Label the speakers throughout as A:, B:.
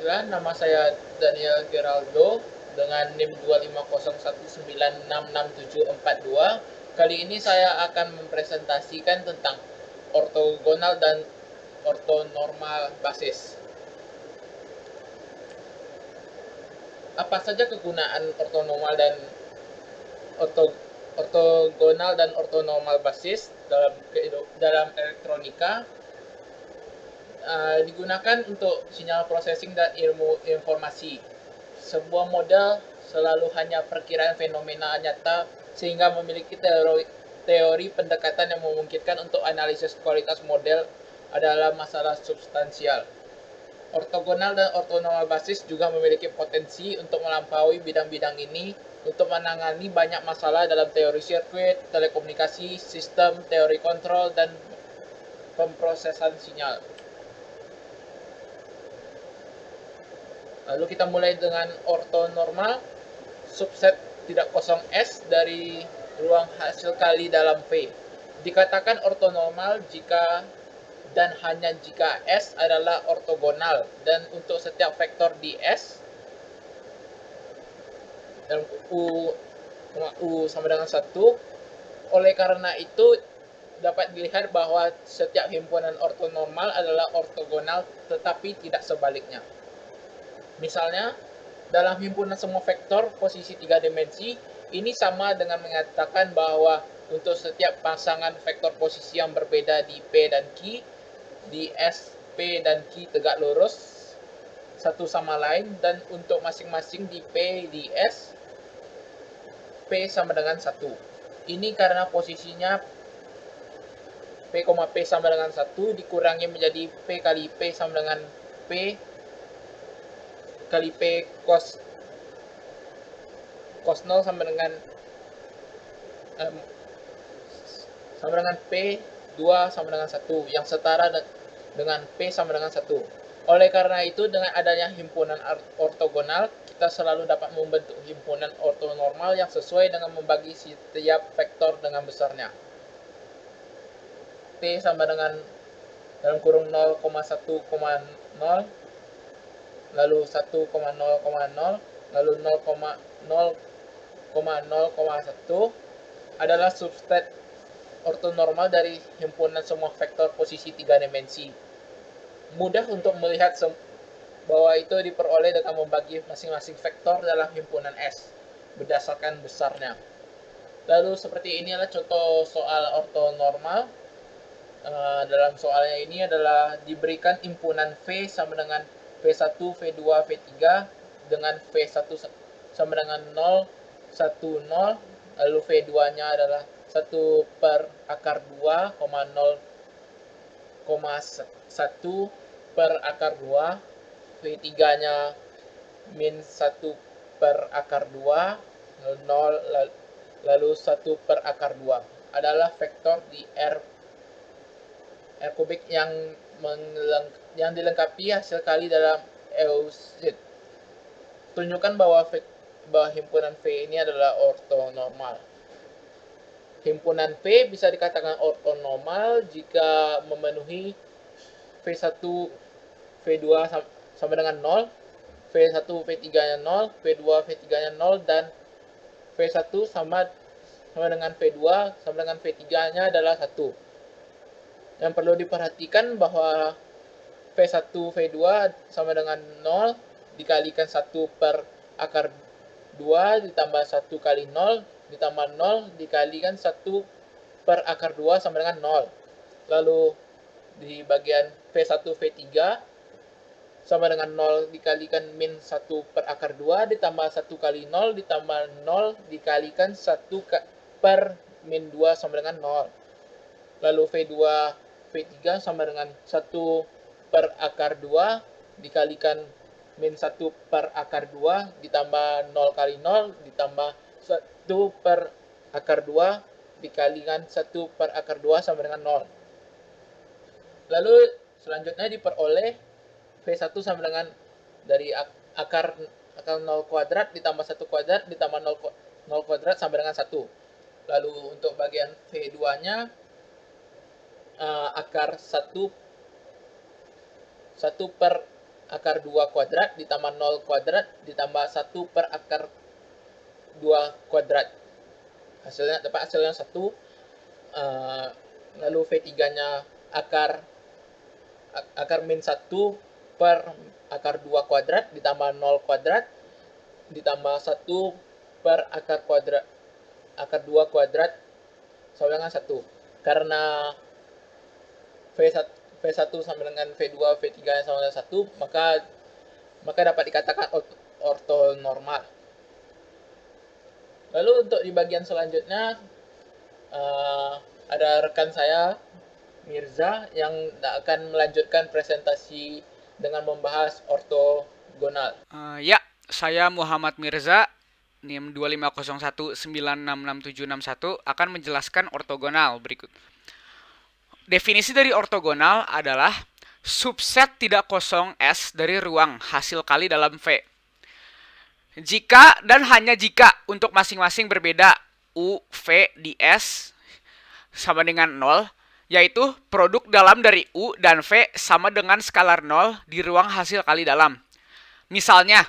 A: Perkenalkan, nama saya Daniel Geraldo dengan NIM 250196672. Kali ini saya akan mempresentasikan tentang ortogonal dan ortonormal basis. Apa saja kegunaan ortogonal dan ortonormal basis dalam elektronika? Digunakan untuk sinyal processing dan ilmu informasi. Sebuah model selalu hanya perkiraan fenomena nyata sehingga memiliki teori pendekatan yang memungkinkan untuk analisis kualitas model adalah masalah substansial. Ortogonal dan ortonormal basis juga memiliki potensi untuk melampaui bidang-bidang ini untuk menangani banyak masalah dalam teori sirkuit, telekomunikasi, sistem, teori kontrol, dan pemrosesan sinyal. Lalu kita mulai dengan ortonormal, subset tidak kosong S dari ruang hasil kali dalam V. Dikatakan ortonormal jika dan hanya jika S adalah ortogonal, dan untuk setiap vektor di S dalam U sama dengan 1. Oleh karena itu dapat dilihat bahwa setiap himpunan ortonormal adalah ortogonal tetapi tidak sebaliknya. Misalnya, dalam himpunan semua vektor posisi 3 dimensi, ini sama dengan mengatakan bahwa untuk setiap pasangan vektor posisi yang berbeda di P dan Q, di S, P, dan Q tegak lurus satu sama lain, dan untuk masing-masing di P, di S, P sama dengan 1. Ini karena posisinya P, P sama dengan 1 dikurangi menjadi P kali P sama dengan P kali P cos 0 sama dengan P 2 sama dengan 1 yang setara dengan P sama dengan 1. Oleh karena itu, dengan adanya himpunan ortogonal, kita selalu dapat membentuk himpunan ortonormal yang sesuai dengan membagi setiap vektor dengan besarnya. P sama dengan dalam kurung 0,1,0, lalu 1,0,0, lalu 0,0,1 adalah subset ortonormal dari himpunan semua vektor posisi 3 dimensi. Mudah untuk melihat bahwa itu diperoleh dengan membagi masing-masing vektor dalam himpunan S berdasarkan besarnya. Lalu seperti ini adalah contoh soal ortonormal. Dalam soalnya ini adalah diberikan himpunan V sama dengan V1, V2, V3 dengan V1 sama dengan 0, 1, 0, lalu V2-nya adalah 1 per akar 2, 0,1 per akar 2, V3-nya min 1 per akar 2, 0, lalu 1 per akar 2 adalah vektor di R kubik yang dilengkapi hasil kali dalam EUZ. Tunjukkan bahwa himpunan V ini adalah ortonormal. Himpunan V bisa dikatakan ortonormal jika memenuhi V1, V2 sama dengan 0, V1, V3-nya 0, V2, V3-nya 0, dan V1 sama dengan V2 sama dengan V3-nya adalah 1. Yang perlu diperhatikan bahwa V1, V2 sama dengan 0 dikalikan 1 per akar 2 ditambah 1 kali 0 ditambah 0 dikalikan 1 per akar 2 sama dengan 0. Lalu di bagian V1, V3 sama dengan 0 dikalikan min 1 per akar 2 ditambah 1 kali 0 ditambah 0 dikalikan 1 per min 2 sama dengan 0. Lalu V2, V3 sama dengan 1 per akar 2 dikalikan min 1 per akar 2 ditambah 0 kali 0 ditambah 1 per akar 2 dikalikan 1 per akar 2 sama dengan 0. Lalu selanjutnya diperoleh V1 sama dengan dari akar 0 kuadrat ditambah 1 kuadrat ditambah 0 kuadrat sama dengan 1. Lalu untuk bagian V2-nya akar 1 per akar 2 kuadrat ditambah 0 kuadrat ditambah 1 per akar 2 kuadrat. Hasilnya dapat hasilnya 1. Lalu V3-nya akar min 1 per akar 2 kuadrat ditambah 0 kuadrat ditambah 1 per akar 2 kuadrat sama dengan 1. Karena V1 sama dengan V2, V3 sama dengan 1, maka dapat dikatakan ortonormal. Lalu untuk di bagian selanjutnya ada rekan saya Mirza yang akan melanjutkan presentasi dengan membahas ortogonal.
B: Ya, saya Muhammad Mirza, NIM 2501966761 akan menjelaskan ortogonal berikut. Definisi dari ortogonal adalah subset tidak kosong S dari ruang hasil kali dalam V. Jika dan hanya jika untuk masing-masing berbeda U, V di S sama dengan 0, yaitu produk dalam dari U dan V sama dengan skalar 0 di ruang hasil kali dalam. Misalnya,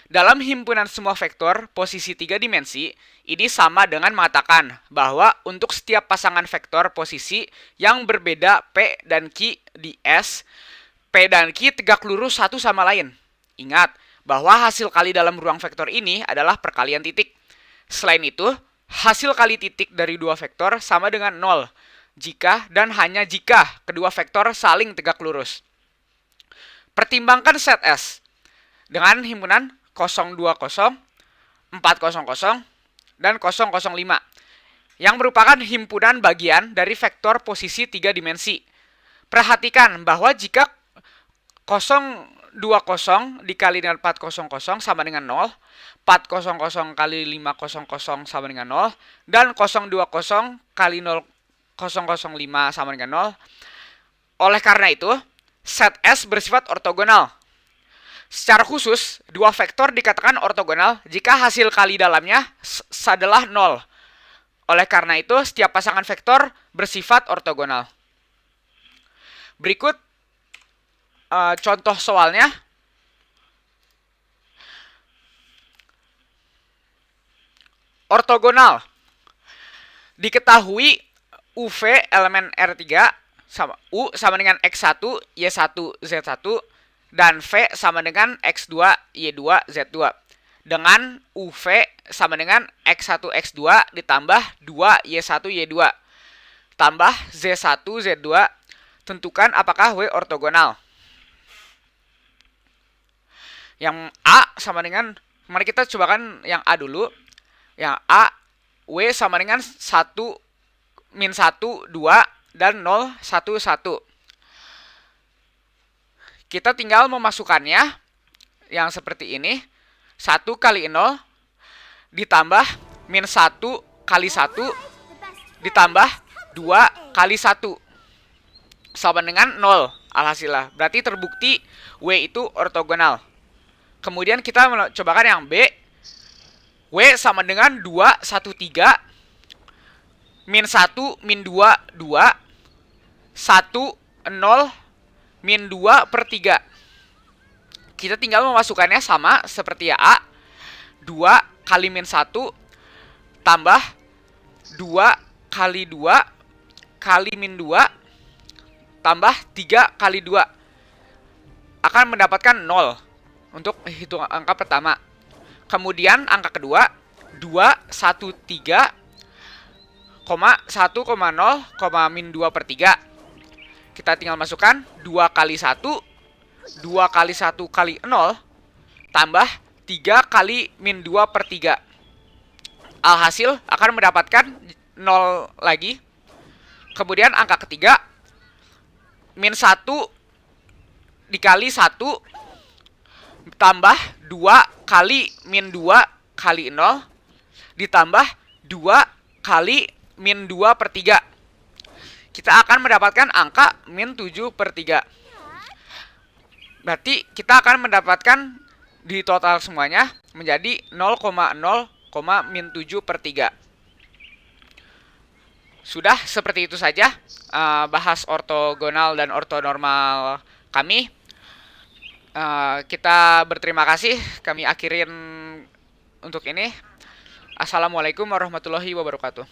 B: dalam himpunan semua vektor posisi 3 dimensi, ini sama dengan mengatakan bahwa untuk setiap pasangan vektor posisi yang berbeda P dan Q di S, P dan Q tegak lurus satu sama lain. Ingat bahwa hasil kali dalam ruang vektor ini adalah perkalian titik. Selain itu, hasil kali titik dari dua vektor sama dengan 0 jika dan hanya jika kedua vektor saling tegak lurus. Pertimbangkan set S dengan himpunan 020, 400, dan 005 yang merupakan himpunan bagian dari vektor posisi 3 dimensi. Perhatikan bahwa jika 020 dikali dengan 400 sama dengan 0, 400 kali 500 sama dengan 0, dan 020 kali 005 sama dengan 0. Oleh karena itu, set S bersifat ortogonal. Secara khusus, dua vektor dikatakan ortogonal jika hasil kali dalamnya adalah 0. Oleh karena itu, setiap pasangan vektor bersifat ortogonal. Berikut contoh soalnya. Ortogonal. Diketahui UV elemen R3 sama U sama dengan X1, Y1, Z1 dan V sama dengan X2, Y2, Z2 dengan UV sama dengan X1, X2 ditambah 2, Y1, Y2 tambah Z1, Z2. Tentukan apakah W ortogonal. Yang A sama dengan, mari kita cobakan yang A dulu. Yang A, W sama dengan 1, min 1, 2, dan 0, 1, 1. Kita tinggal memasukkannya yang seperti ini. 1 kali 0 ditambah min 1 kali 1 ditambah 2 kali 1 sama dengan 0 alhasilnya. Berarti terbukti W itu ortogonal. Kemudian kita cobakan yang B. W sama dengan 2, 1, 3 min 1, min 2, 2 1, 0 min 2 per 3. Kita tinggal memasukkannya sama seperti ya A. 2 kali min 1 tambah 2 kali 2 kali min 2 tambah 3 kali 2 akan mendapatkan 0 untuk hitung angka pertama. Kemudian angka kedua 2, 1, 3, 1, 0, min 2 per 3. Kita tinggal masukkan 2 kali 1, 2 kali 1 kali 0 tambah 3 kali min 2 per 3. Alhasil akan mendapatkan 0 lagi. Kemudian angka ketiga min 1 dikali 1 tambah 2 kali min 2 kali 0 ditambah 2 kali min 2 per 3. Kita akan mendapatkan angka min 7 per 3. Berarti kita akan mendapatkan di total semuanya menjadi 0,0, min 7 per 3. Sudah, seperti itu saja bahas ortogonal dan ortonormal kami. Kita berterima kasih. Kami akhirin untuk ini. Assalamualaikum warahmatullahi wabarakatuh.